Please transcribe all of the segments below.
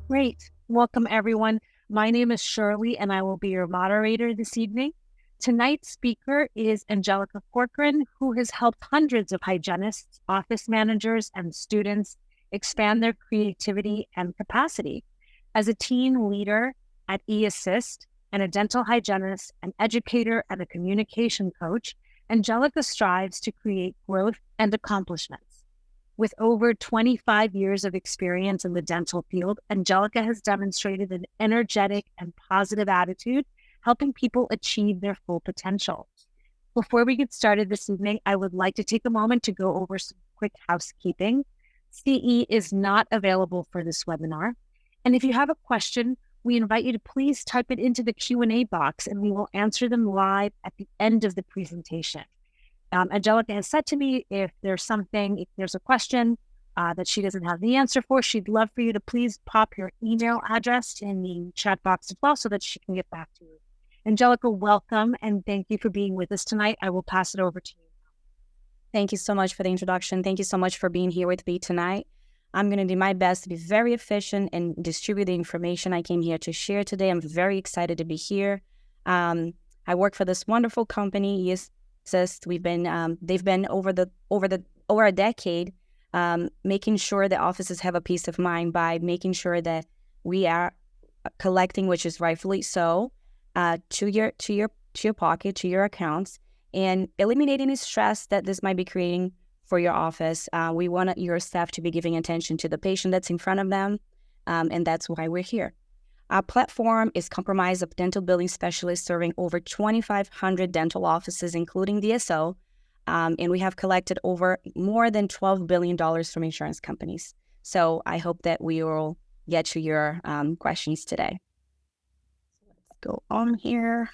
Great. Welcome, everyone. My name is Shirley, and I will be your moderator this evening. Tonight's speaker is Angelica Corcoran, who has helped hundreds of hygienists, office managers, and students expand their creativity and capacity. As a teen leader at eAssist and a dental hygienist, an educator, and a communication coach, Angelica strives to create growth and accomplishments. With over 25 years of experience in the dental field, Angelica has demonstrated an energetic and positive attitude, helping people achieve their full potential. Before we get started this evening, I would like to take a moment to go over some quick housekeeping. CE is not available for this webinar. And if you have a question, we invite you to please type it into the Q&A box and we will answer them live at the end of the presentation. Angelica has said to me, if there's a question that she doesn't have the answer for, she'd love for you to please pop your email address in the chat box as well so that she can get back to you. Angelica, welcome, and thank you for being with us tonight. I will pass it over to you. Thank you so much for the introduction. Thank you so much for being here with me tonight. I'm going to do my best to be very efficient and distribute the information I came here to share today. I'm very excited to be here. I work for this wonderful company, eAssist. They've been over a decade, making sure the offices have a peace of mind by making sure that we are collecting, which is rightfully so, to your pocket, to your accounts, and eliminating the stress that this might be creating for your office. We want your staff to be giving attention to the patient that's in front of them, and that's why we're here. Our platform is comprised of dental billing specialists serving over 2,500 dental offices, including DSO, and we have collected over more than $12 billion from insurance companies. So I hope that we will get to your questions today. So let's go on here.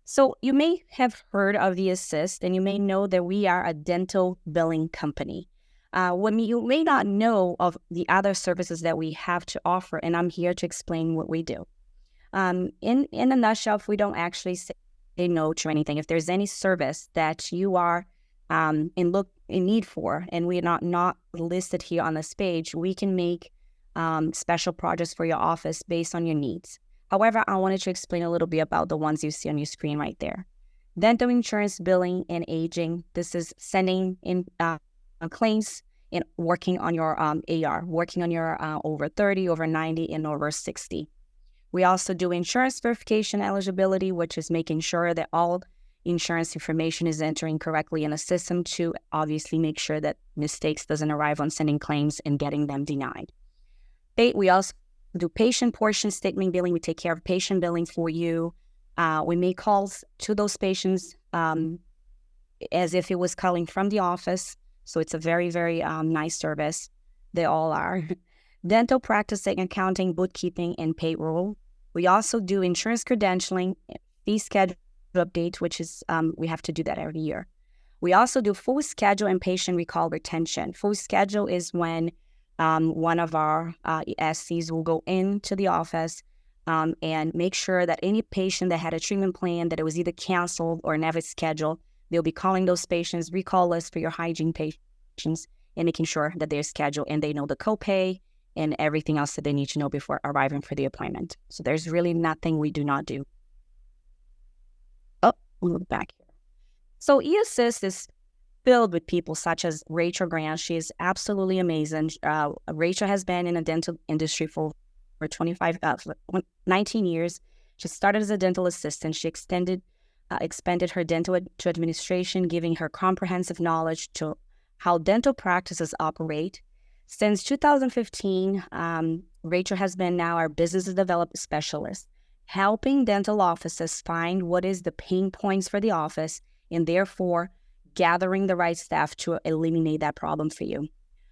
So you may have heard of eAssist, and you may know that we are a dental billing company. What you may not know of the other services that we have to offer, and I'm here to explain what we do. In a nutshell, if we don't actually say no to anything, if there's any service that you are in need for, and we are not listed here on this page, we can make special projects for your office based on your needs. However, I wanted to explain a little bit about the ones you see on your screen right there. Dental insurance billing and aging. This is sending in claims and working on your AR, working on your over 30, over 90, and over 60. We also do insurance verification eligibility, which is making sure that all insurance information is entering correctly in a system to obviously make sure that mistakes doesn't arrive on sending claims and getting them denied. We also do patient portion statement billing. We take care of patient billing for you. We make calls to those patients as if it was calling from the office. So it's a very, very nice service. They all are. Dental practicing, accounting, bookkeeping, and payroll. We also do insurance credentialing, fee schedule update, which is we have to do that every year. We also do full schedule and patient recall retention. Full schedule is when one of our SCs will go into the office and make sure that any patient that had a treatment plan that it was either canceled or never scheduled, they'll be calling those patients, recall list for your hygiene patients, and making sure that they're scheduled and they know the copay and everything else that they need to know before arriving for the appointment. So there's really nothing we do not do. Oh, we'll look back here. So eAssist is filled with people such as Rachel Grant. She is absolutely amazing. Rachel has been in the dental industry for 19 years. She started as a dental assistant. She expanded her dental to administration, giving her comprehensive knowledge to how dental practices operate. Since 2015, Rachel has been now our business development specialist, helping dental offices find what is the pain points for the office and therefore gathering the right staff to eliminate that problem for you.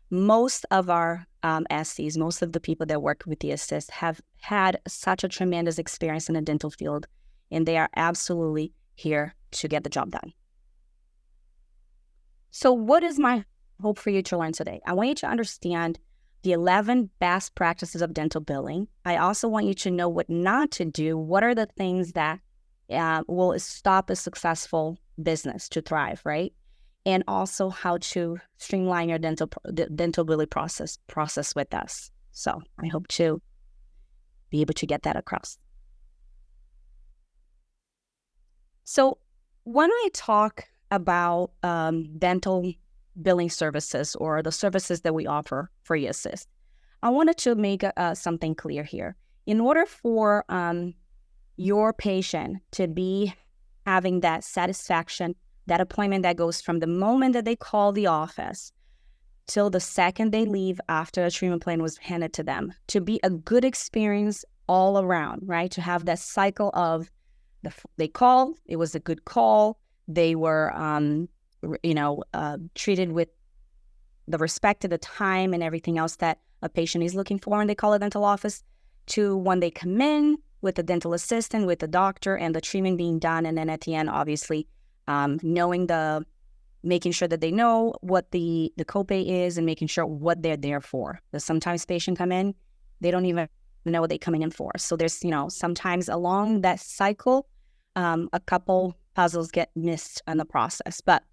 Most of our SCs, most of the people that work with eAssist have had such a tremendous experience in the dental field, and they are absolutely here to get the job done. So what is my hope for you to learn today? I want you to understand the 11 best practices of dental billing. I also want you to know what not to do. What are the things that will stop a successful business to thrive, right? and also how to streamline your dental billing process with us. So I hope to be able to get that across. So when I talk about dental billing services or the services that we offer for eAssist, I wanted to make something clear here. In order for your patient to be having that satisfaction, that appointment that goes from the moment that they call the office till the second they leave after a treatment plan was handed to them, to be a good experience all around, right? To have that cycle of they called, it was a good call, they were, treated with the respect to the time and everything else that a patient is looking for when they call a dental office, to when they come in with the dental assistant, with the doctor, and the treatment being done. And then at the end, obviously, making sure that they know what the copay is and making sure what they're there for. Because sometimes patients come in, they don't even know what they're coming in for. So there's, sometimes along that cycle, a couple puzzles get missed in the process. But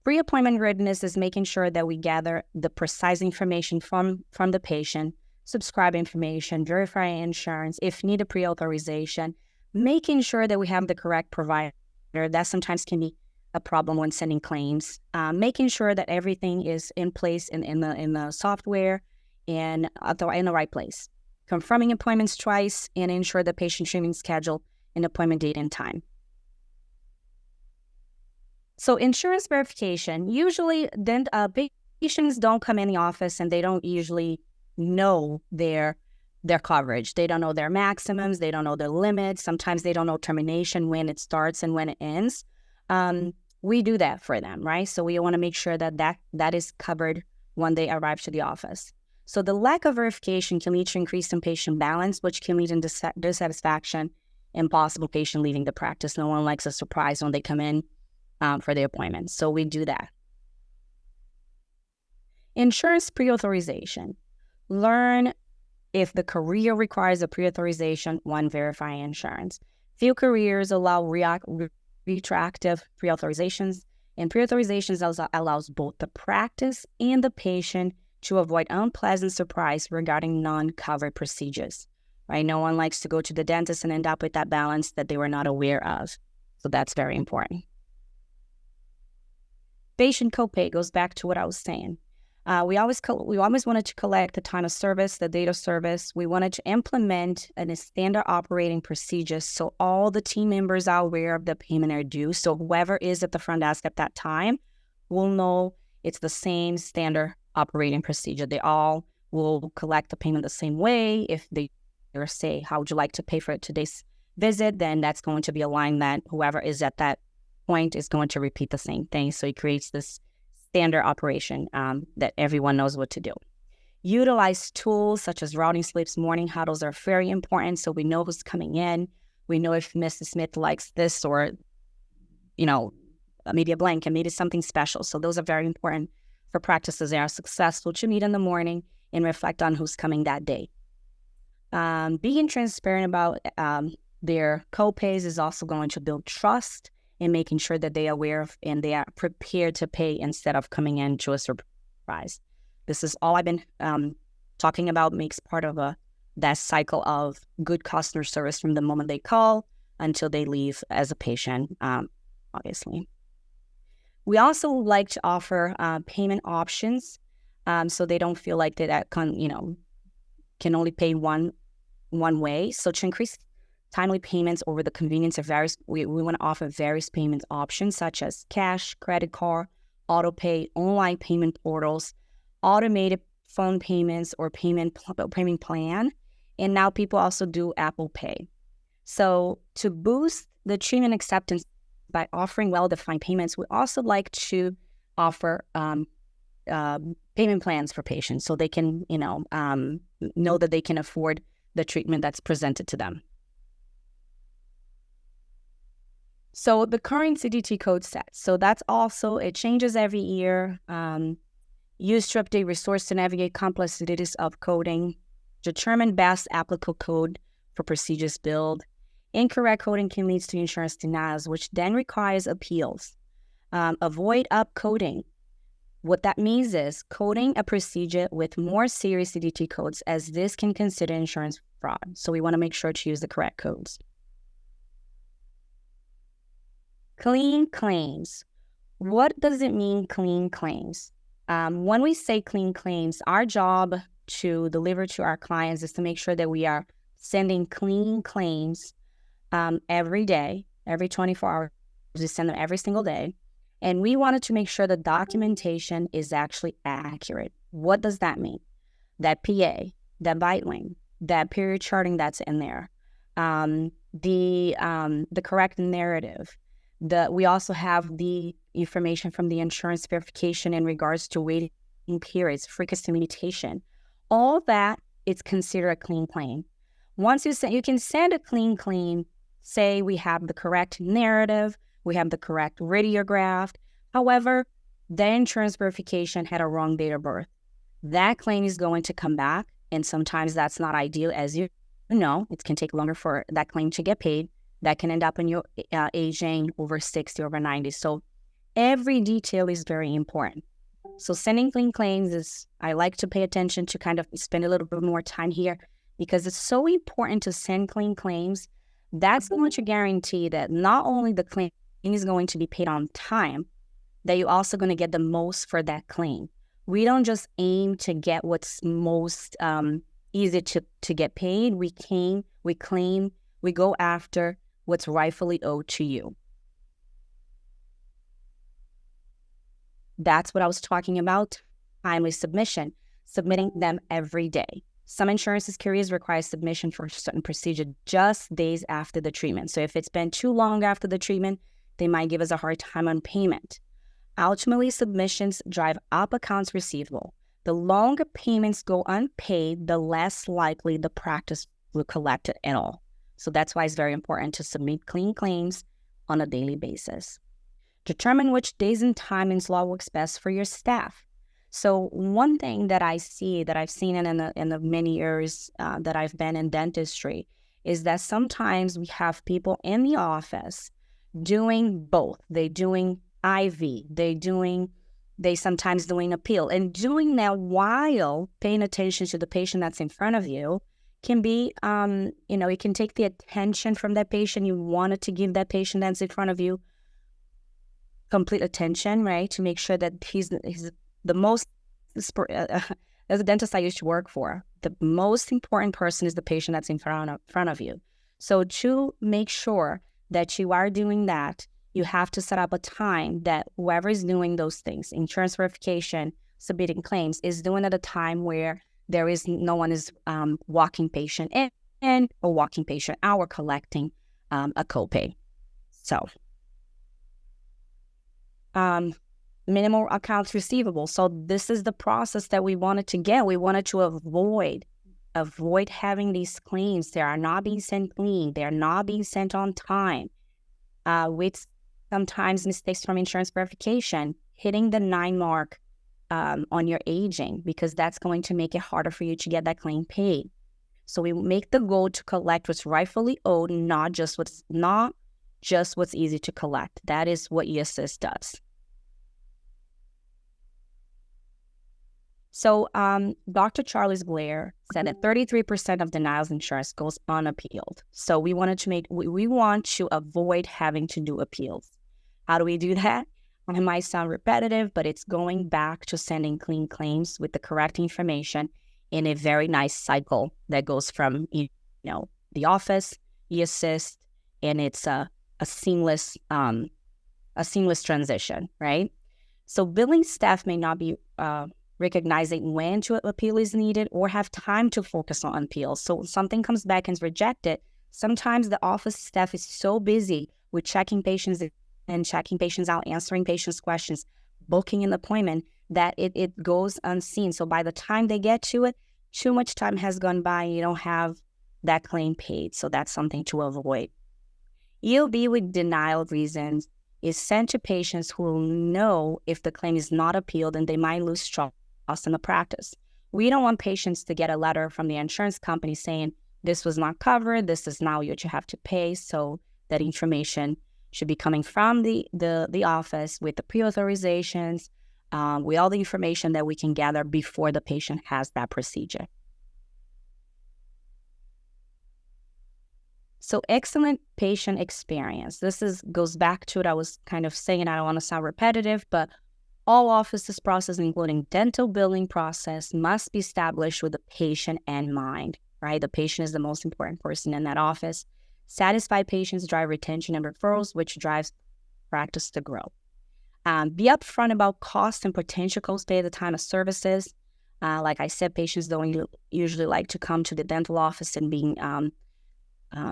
pre-appointment readiness is making sure that we gather the precise information from the patient, subscribe information, verify insurance, if need a pre-authorization, making sure that we have the correct provider. That sometimes can be a problem when sending claims, making sure that everything is in place in the software and in the right place, confirming appointments twice, and ensure the patient treatment schedule and appointment date and time. So insurance verification, usually then patients don't come in the office and they don't usually know their coverage. They don't know their maximums. They don't know their limits. Sometimes they don't know termination, when it starts and when it ends. We do that for them, right? So we want to make sure that is covered when they arrive to the office. So the lack of verification can lead to increased inpatient balance, which can lead in dissatisfaction and possible patient leaving the practice. No one likes a surprise when they come in for the appointment. So we do that. Insurance pre-authorization. Learn if the career requires a pre-authorization when verifying insurance. Few careers allow retroactive pre-authorizations, and pre-authorizations allows both the practice and the patient to avoid unpleasant surprise regarding non-covered procedures, right? No one likes to go to the dentist and end up with that balance that they were not aware of. So that's very important. Patient copay goes back to what I was saying. We always wanted to collect the time of service, the date of service. We wanted to implement a standard operating procedures so all the team members are aware of the payment are due. So whoever is at the front desk at that time will know it's the same standard operating procedure. They all will collect the payment the same way. If they say, how would you like to pay for today's visit, then that's going to be a line that whoever is at that point is going to repeat the same thing. So it creates this standard operation that everyone knows what to do. Utilize tools such as routing slips, morning huddles are very important, so we know who's coming in. We know if Mrs. Smith likes this or, maybe a blank and maybe something special. So those are very important for practices that are successful to meet in the morning and reflect on who's coming that day. Being transparent about their co-pays is also going to build trust and making sure that they are aware of and they are prepared to pay instead of coming in to a surprise. This is all I've been talking about, makes part of that cycle of good customer service from the moment they call until they leave as a patient, obviously. We also like to offer payment options so they don't feel like that can only pay one way. So to increase timely payments over the convenience of we want to offer various payment options such as cash, credit card, auto pay, online payment portals, automated phone payments or payment plan. And now people also do Apple Pay. So to boost the treatment acceptance by offering well-defined payments, we also like to offer payment plans for patients so they can, know that they can afford the treatment that's presented to them. So the current CDT code set. So that's also, it changes every year. Used to update resource to navigate complexities of coding, determine best applicable code for procedures build. Incorrect coding can lead to insurance denials, which then requires appeals. Avoid upcoding What that means is coding a procedure with more serious CDT codes, as this can consider insurance fraud. So we want to make sure to use the correct codes. Clean claims. What does it mean, clean claims? When we say clean claims, our job to deliver to our clients is to make sure that we are sending clean claims every day, every 24 hours. We send them every single day. And we wanted to make sure the documentation is actually accurate. What does that mean? That PA, that bite link, that period charting that's in there, the correct narrative. We also have the information from the insurance verification in regards to waiting periods, frequency limitation. All that is considered a clean claim. Once you can send a clean claim, say we have the correct narrative, we have the correct radiograph. However, the insurance verification had a wrong date of birth. That claim is going to come back, and sometimes that's not ideal. As you know, it can take longer for that claim to get paid. That can end up in your aging over 60, over 90. So every detail is very important. So sending clean claims is, I like to pay attention to kind of spend a little bit more time here because it's so important to send clean claims. That's going to guarantee that not only the claim is going to be paid on time, that you're also going to get the most for that claim. We don't just aim to get what's most easy to get paid. We claim, we go after what's rightfully owed to you. That's what I was talking about, timely submission, submitting them every day. Some insurance carriers require submission for a certain procedure just days after the treatment. So if it's been too long after the treatment, they might give us a hard time on payment. Ultimately, submissions drive up accounts receivable. The longer payments go unpaid, the less likely the practice will collect it at all. So that's why it's very important to submit clean claims on a daily basis. Determine which days and timings law works best for your staff. So one thing that I see, that I've seen in the many years that I've been in dentistry, is that sometimes we have people in the office doing both. They're doing IV, they sometimes doing appeal, and doing that while paying attention to the patient that's in front of you can be, it can take the attention from that patient. You wanted to give that patient that's in front of you complete attention, right? To make sure that he's the most, as a dentist I used to work for, the most important person is the patient that's in front of you. So to make sure that you are doing that, you have to set up a time that whoever is doing those things, insurance verification, submitting claims, is doing at a time where no one is walking patient in or walking patient out or collecting a copay. So minimal accounts receivable. So this is the process that we wanted to get. We wanted to avoid having these claims. They are not being sent clean. They are not being sent on time. With sometimes mistakes from insurance verification, hitting the 9 mark on your aging, because that's going to make it harder for you to get that claim paid. So we make the goal to collect what's rightfully owed, not just what's easy to collect. That is what eAssist does. So Dr. Charles Blair said that 33% of denials insurance goes unappealed. So we want to avoid having to do appeals. How do we do that? It might sound repetitive, but it's going back to sending clean claims with the correct information in a very nice cycle that goes from the office, eAssist, and it's a seamless transition, right? So billing staff may not be recognizing when to appeal is needed or have time to focus on appeals. So when something comes back and is rejected, sometimes the office staff is so busy with checking patients and checking patients out, answering patients' questions, booking an appointment, that it goes unseen. So by the time they get to it, too much time has gone by and you don't have that claim paid. So that's something to avoid. EOB with denial reasons is sent to patients who will know if the claim is not appealed and they might lose trust in the practice. We don't want patients to get a letter from the insurance company saying this was not covered, this is now what you have to pay. So that information should be coming from the office with the pre-authorizations, with all the information that we can gather before the patient has that procedure. So excellent patient experience. This goes back to what I was kind of saying. I don't want to sound repetitive, but all offices process, including dental billing process, must be established with the patient in mind, right? The patient is the most important person in that office. Satisfied patients drive retention and referrals, which drives practice to grow. Be upfront about costs and potential copay at the time of services. Like I said, patients don't usually like to come to the dental office and being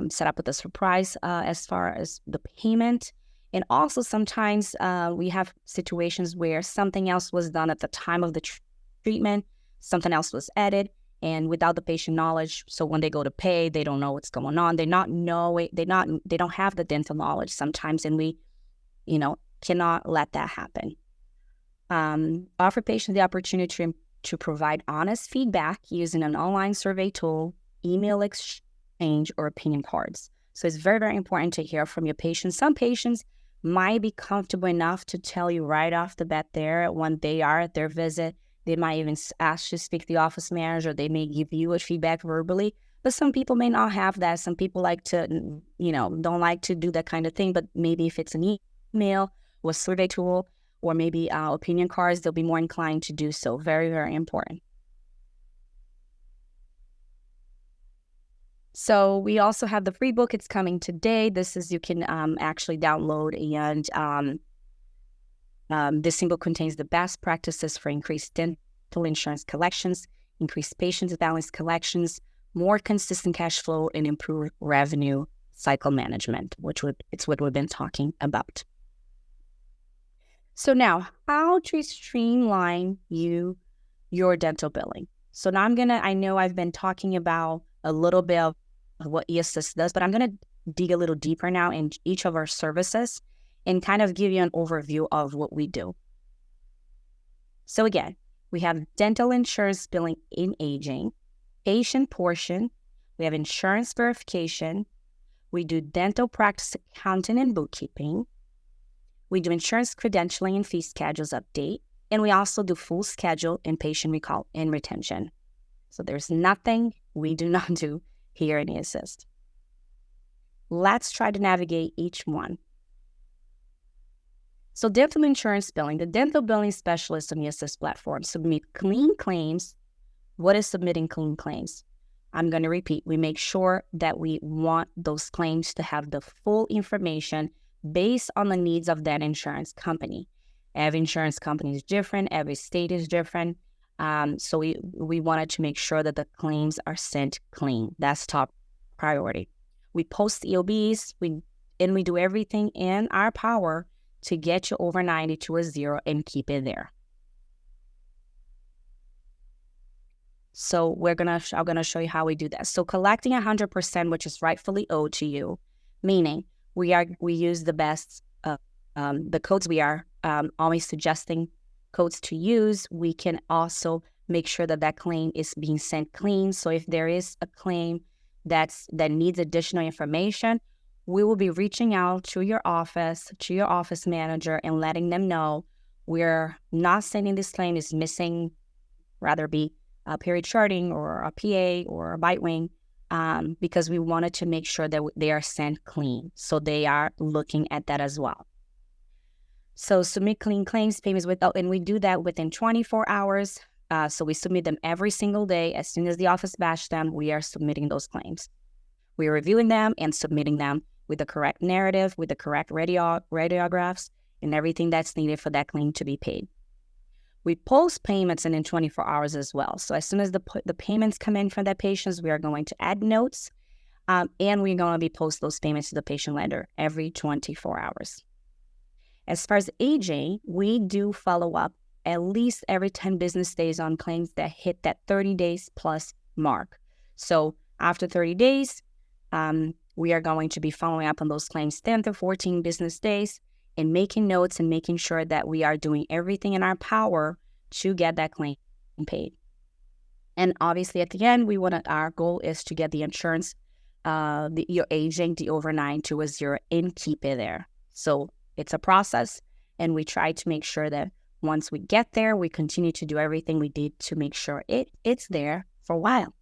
set up with a surprise as far as the payment. And also sometimes we have situations where something else was done at the time of the treatment, something else was added, and without the patient knowledge. So when they go to pay, they don't know what's going on. They don't have the dental knowledge sometimes, and we, cannot let that happen. Offer patients the opportunity to provide honest feedback using an online survey tool, email exchange, or opinion cards. So it's very, very important to hear from your patients. Some patients might be comfortable enough to tell you right off the bat there when they are at their visit. They might even ask you to speak to the office manager. They may give you a feedback verbally, but some people may not have that. Some people like to, don't like to do that kind of thing, but maybe if it's an email or survey tool or maybe opinion cards, they'll be more inclined to do so. Very, very important. So we also have the free book. It's coming today. You can actually download, and this book contains the best practices for increased dental insurance collections, increased patient balance collections, more consistent cash flow, and improved revenue cycle management, it's what we've been talking about. So now, how to streamline your dental billing. So now I know I've been talking about a little bit of what eAssist does, but I'm going to dig a little deeper now in each of our services and kind of give you an overview of what we do. So again, we have dental insurance billing in aging, patient portion, we have insurance verification, we do dental practice accounting and bookkeeping, we do insurance credentialing and fee schedules update, and we also do full schedule and patient recall and retention. So there's nothing we do not do here in eAssist. Let's try to navigate each one. So dental insurance billing, the dental billing specialist on the eAssist platform submit clean claims. What is submitting clean claims? I'm going to repeat. We make sure that we want those claims to have the full information based on the needs of that insurance company. Every insurance company is different. Every state is different. So we wanted to make sure that the claims are sent clean. That's top priority. We post EOBs, and we do everything in our power to get you over 90 to a 0 and keep it there. So I'm gonna show you how we do that. So collecting 100%, which is rightfully owed to you, meaning we use the best the codes. We are always suggesting codes to use. We can also make sure that claim is being sent clean. So if there is a claim that needs additional information, we will be reaching out to your office manager and letting them know we're not sending this claim, is missing, rather be a period charting or a PA or a bite wing, because we wanted to make sure that they are sent clean. So they are looking at that as well. So submit clean claims payments and we do that within 24 hours. So we submit them every single day. As soon as the office batch them, we are submitting those claims. We are reviewing them and submitting them with the correct narrative, with the correct radiographs, and everything that's needed for that claim to be paid. We post payments in 24 hours as well. So as soon as the payments come in from that patient, we are going to add notes, and we're going to be post those payments to the patient lender every 24 hours. As far as aging, we do follow up at least every 10 business days on claims that hit that 30 days plus mark. So after 30 days, we are going to be following up on those claims 10 to 14 business days and making notes and making sure that we are doing everything in our power to get that claim paid. And obviously at the end, our goal is to get the insurance, your aging, the over 9 to a 0 and keep it there. So it's a process, and we try to make sure that Once we get there, we continue to do everything we did to make sure it's there for a while.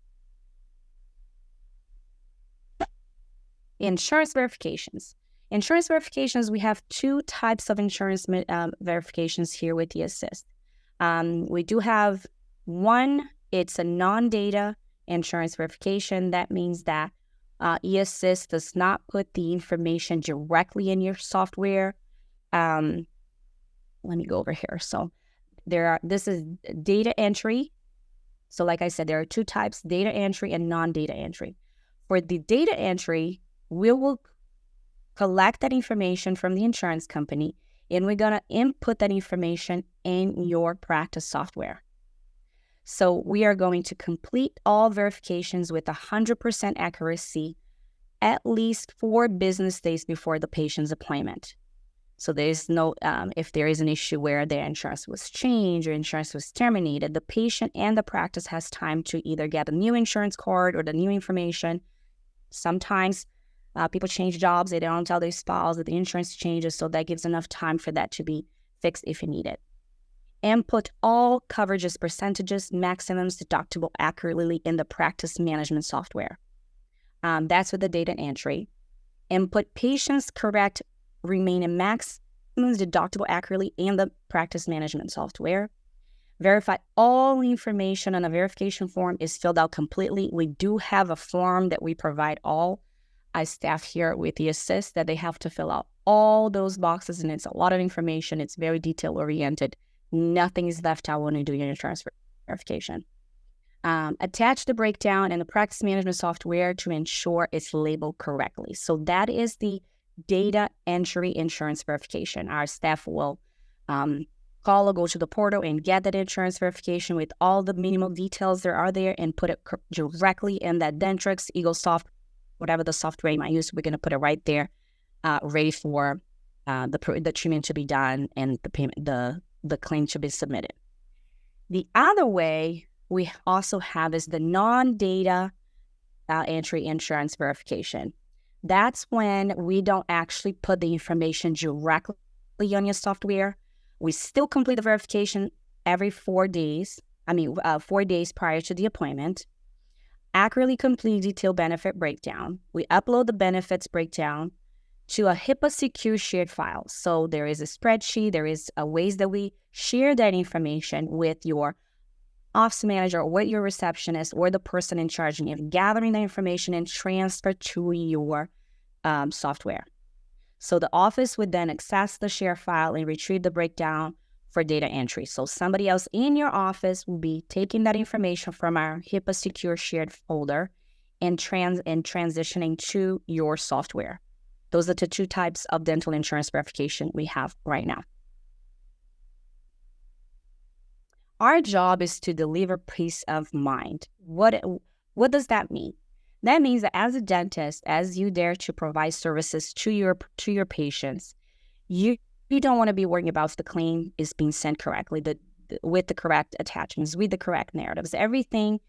Insurance verifications. Insurance verifications, we have two types of insurance verifications here with eAssist. We do have one, it's a non-data insurance verification. That means that eAssist does not put the information directly in your software. Let me go over here. So this is data entry. So like I said, there are two types, data entry and non-data entry. For the data entry, we will collect that information from the insurance company, and we're going to input that information in your practice software. So we are going to complete all verifications with 100% accuracy at least 4 business days before the patient's appointment. So there's no, if there is an issue where their insurance was changed or insurance was terminated, the patient and the practice has time to either get a new insurance card or the new information. Sometimes people change jobs, they don't tell their spouse that the insurance changes, so that gives enough time for that to be fixed if you need it. Input all coverages, percentages, maximums, deductible accurately in the practice management software. That's with the data entry. Input patient's correct remaining maximums, deductible accurately in the practice management software. Verify all information on a verification form is filled out completely. We do have a form that we provide all our staff here with eAssist that they have to fill out all those boxes, and it's a lot of information. It's very detail oriented. Nothing is left out when you do your insurance verification. Attach the breakdown in the practice management software to ensure it's labeled correctly. So that is the data entry insurance verification. Our staff will call or go to the portal and get that insurance verification with all the minimal details there are there and put it directly in that Dentrix, EagleSoft, whatever the software you might use. We're going to put it right there, ready for the treatment to be done and the payment, the claim to be submitted. The other way we also have is the non-data entry insurance verification. That's when we don't actually put the information directly on your software. We still complete the verification every 4 days. 4 days prior to the appointment. Accurately complete detailed benefit breakdown. We upload the benefits breakdown to a HIPAA secure shared file. So there is a spreadsheet, there is a ways that we share that information with your office manager or with your receptionist or the person in charge of gathering the information and transfer to your software. So the office would then access the share file and retrieve the breakdown for data entry. So somebody else in your office will be taking that information from our HIPAA secure shared folder and transitioning to your software. Those are the two types of dental insurance verification we have right now. Our job is to deliver peace of mind. What does that mean? That means that as a dentist, as you dare to provide services to your patients, you don't want to be worrying about if the claim is being sent correctly, with the correct attachments, with the correct narratives. Everything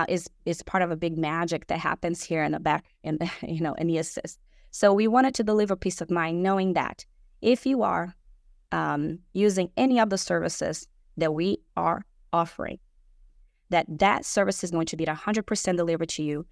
is part of a big magic that happens here in the back, in eAssist. So we wanted to deliver peace of mind, knowing that if you are using any of the services that we are offering, that service is going to be 100% delivered to you,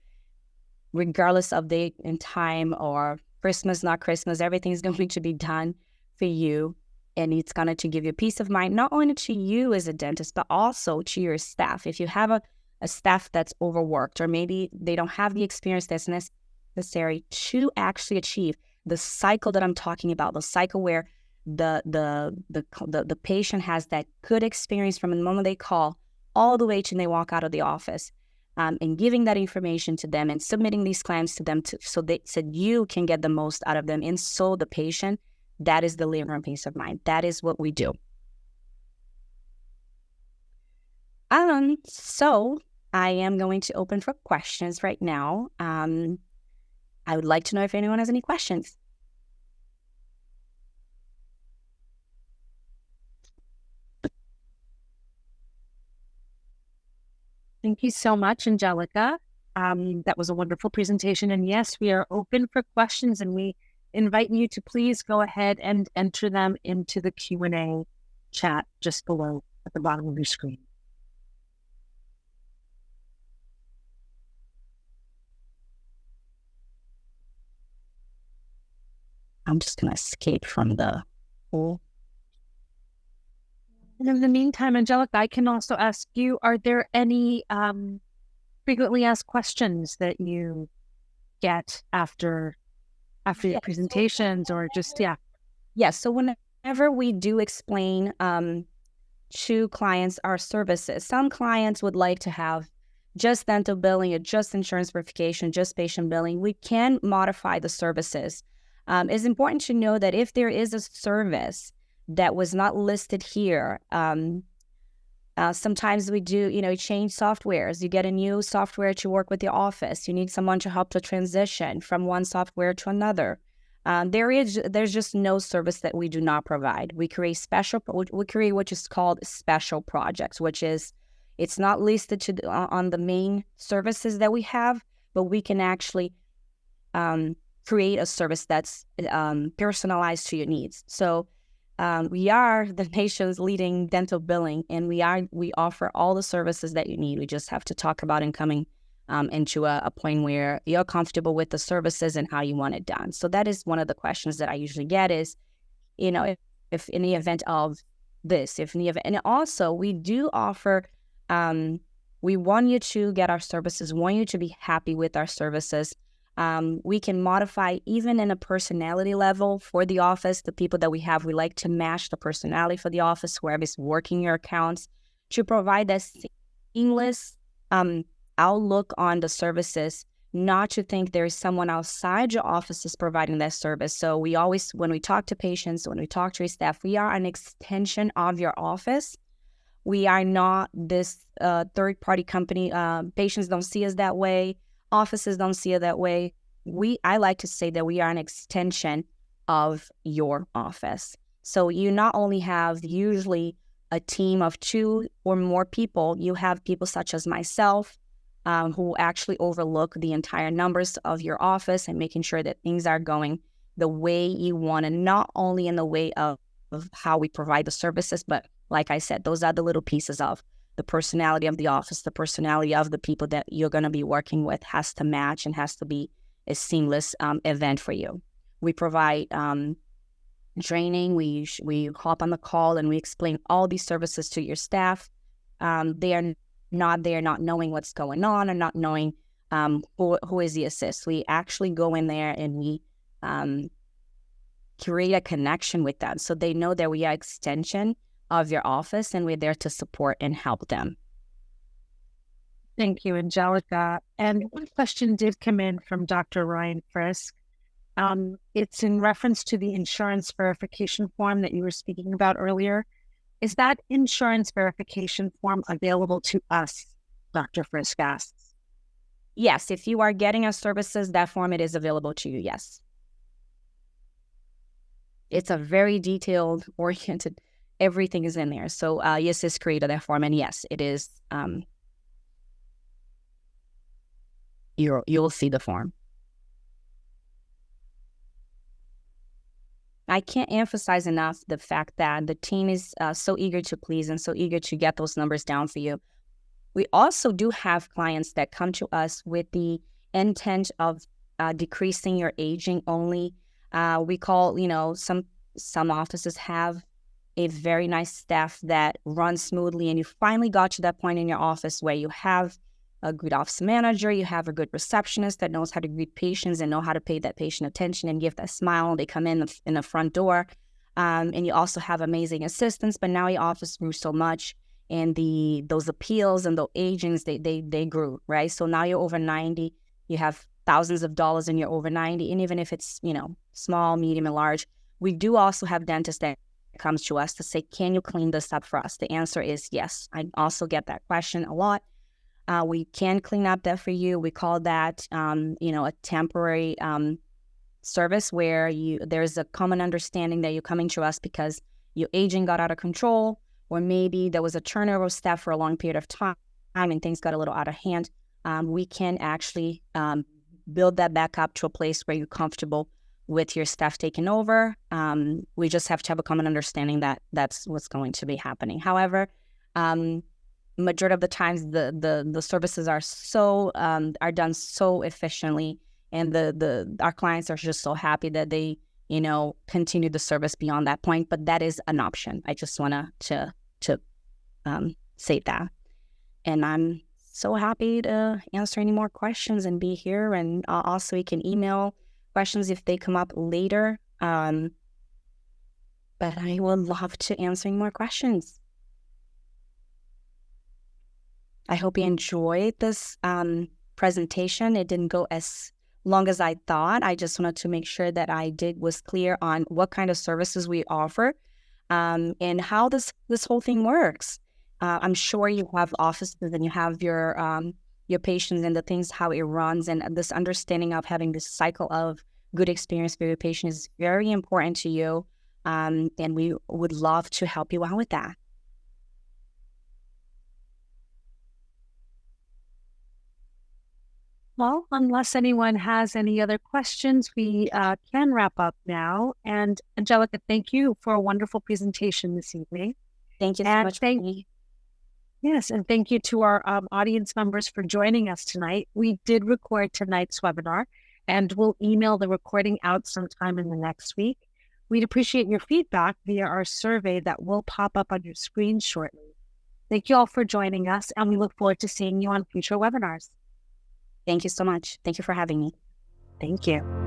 regardless of date and time or Christmas, not Christmas. Everything is going to be done for you, and it's going to give you peace of mind, not only to you as a dentist, but also to your staff. If you have a staff that's overworked, or maybe they don't have the experience that's necessary to actually achieve the cycle that I'm talking about, the cycle where the patient has that good experience from the moment they call all the way to when they walk out of the office, and giving that information to them and submitting these claims to them so you can get the most out of them, and so the patient, that is delivering peace of mind. That is what we do. So I am going to open for questions right now. I would like to know if anyone has any questions. Thank you so much, Angelica. That was a wonderful presentation. And yes, we are open for questions, and we invite you to please go ahead and enter them into the Q&A chat just below at the bottom of your screen. I'm just going to escape from the pool. And in the meantime, Angelica, I can also ask you, are there any frequently asked questions that you get after your presentations or just, yeah? Yes. So whenever we do explain to clients our services, some clients would like to have just dental billing or just insurance verification, just patient billing. We can modify the services. It's important to know that if there is a service that was not listed here, sometimes we do, change softwares. You get a new software to work with your office. You need someone to help to transition from one software to another. There's just no service that we do not provide. We create what is called special projects, which is it's not listed on the main services that we have, but we can actually create a service that's personalized to your needs. So we are the nation's leading dental billing, and we offer all the services that you need. We just have to talk about and coming into a point where you're comfortable with the services and how you want it done. So that is one of the questions that I usually get is, if in the event of this, and also we do offer, we want you to get our services, want you to be happy with our services. We can modify even in a personality level for the office, the people that we have. We like to match the personality for the office, whoever's working your accounts, to provide that seamless outlook on the services, not to think there is someone outside your office is providing that service. So we always, when we talk to patients, when we talk to your staff, we are an extension of your office. We are not this third-party company. Patients don't see us that way. Offices don't see it that way. I like to say that we are an extension of your office. So you not only have usually a team of 2 or more people, you have people such as myself, who actually overlook the entire numbers of your office and making sure that things are going the way you want, and not only in the way of how we provide the services, but like I said, those are the little pieces of the personality of the office, the personality of the people that you're going to be working with has to match and has to be a seamless event for you. We provide training. We hop on the call and we explain all these services to your staff. They are not there not knowing what's going on and not knowing who is eAssist. We actually go in there and we create a connection with them so they know that we are extension of your office and we're there to support and help them. Thank you, Angelica. And one question did come in from Dr. Ryan Frisk. It's in reference to the insurance verification form that you were speaking about earlier. Is that insurance verification form available to us, Dr. Frisk asks? Yes, if you are getting our services, that form, it is available to you, yes. It's a very detailed, oriented, everything is in there. So eAssist created that form, and yes, it is, you'll see the form. I can't emphasize enough the fact that the team is so eager to please and so eager to get those numbers down for you. We also do have clients that come to us with the intent of decreasing your aging only. We call, some offices have a very nice staff that runs smoothly, and you finally got to that point in your office where you have a good office manager, you have a good receptionist that knows how to greet patients and know how to pay that patient attention and give that smile. They come in the front door, and you also have amazing assistants. But now your office grew so much, and those appeals and the agings they grew, right? So now you're over 90. You have thousands of dollars, and you're over 90. And even if it's small, medium, and large, we do also have dentists that comes to us to say, "Can you clean this up for us?" The answer is yes. I also get that question a lot. We can clean up that for you. We call that, a temporary service where there's a common understanding that you're coming to us because your aging got out of control, or maybe there was a turnover of staff for a long period of time and things got a little out of hand. We can actually build that back up to a place where you're comfortable. with your staff taking over. We just have to have a common understanding that that's what's going to be happening. However, majority of the times the services are done so efficiently, and our clients are just so happy that they continue the service beyond that point. But that is an option. I just want to say that, and I'm so happy to answer any more questions and be here. And also, you can email questions if they come up later. But I would love to answer any more questions. I hope you enjoyed this presentation. It didn't go as long as I thought. I just wanted to make sure that was clear on what kind of services we offer, and how this whole thing works. I'm sure you have offices and you have your patients and the things, how it runs, and this understanding of having this cycle of good experience for your patient is very important to you. And we would love to help you out with that. Well, unless anyone has any other questions, we can wrap up now. And Angelica, thank you for a wonderful presentation this evening. Thank you so much. Yes, and thank you to our audience members for joining us tonight. We did record tonight's webinar, and we'll email the recording out sometime in the next week. We'd appreciate your feedback via our survey that will pop up on your screen shortly. Thank you all for joining us, and we look forward to seeing you on future webinars. Thank you so much. Thank you for having me. Thank you.